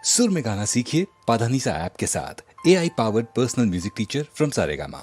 सुर में गाना सीखिए पाधानीसा ऐप के साथ। AI powered personal music teacher from Saregama.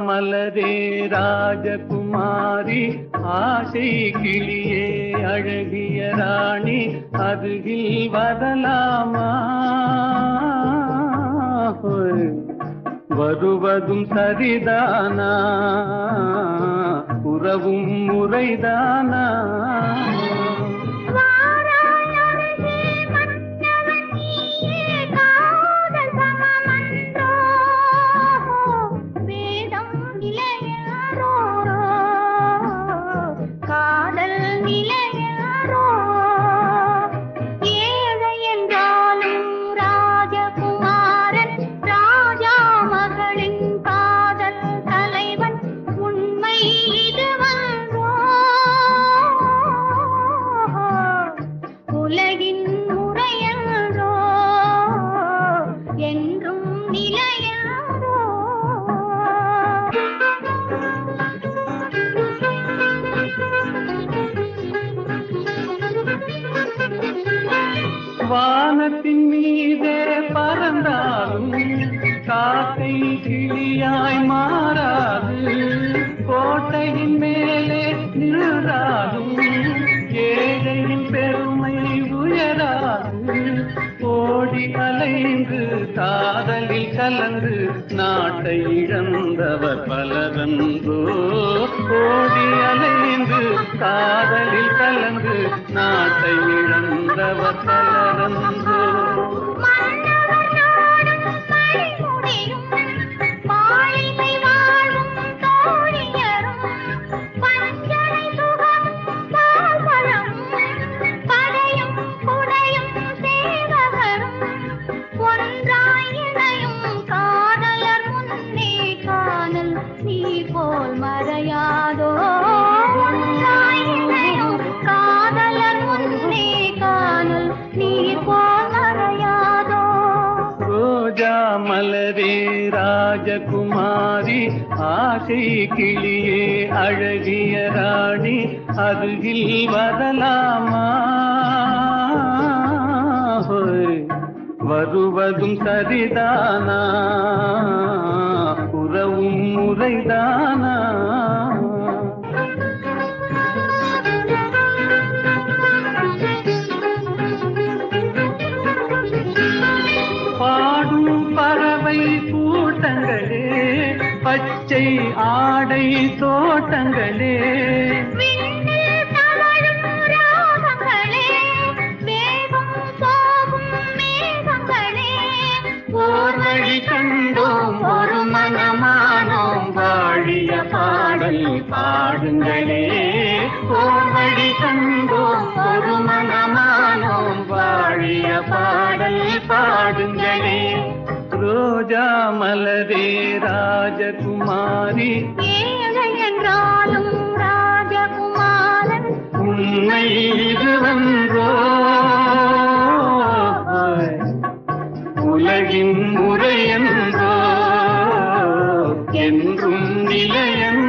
மலரே ராஜகுமாரி ஆசை கிளியே அழகிய ராணி அருகில் வரலாமா? வருவதும் சரிதானா? உறவும் முறைதானா? வானத்தின் மீதே பறந்தாலும் காக்கை கிளியாய் மாறாது, கோட்டையின் மேலே நின்றாலும் ஏழையின் பெருமை உயராது. ஓடி அலைந்து காதலில் கலந்து நாட்டை இழந்தவர் பலரன்றோ. ஓடி அலைந்து காதலில் கலந்து நாட்டை இழந்தவர் பலரன்றோ. மலரே ராஜகுமாரி ஆசை கிளியே அழகிய ராணி அருகில் வரலாமா? வருவதும் சரிதானா? உறவும் முறைதானா? பாடும் பறவை கூட்டங்களே, பச்சை ஆடை தோட்டங்களே, ஓர் வழி கண்டோம் ஒரு மனமானோம் வாழிய பாடல் பாடுங்களே. ஓர் வழி கண்டோம் ஒரு மனமானோம் வாழிய பாடல் பாடுங்களே. ரோஜா மலரே ராஜகுமாரி, ஏழை என்றாலும் ராஜகுமாரன், உண்மை இதுவன்றோ? உலகின் முறையன்றோ? என்றும் நிலையன்றோ?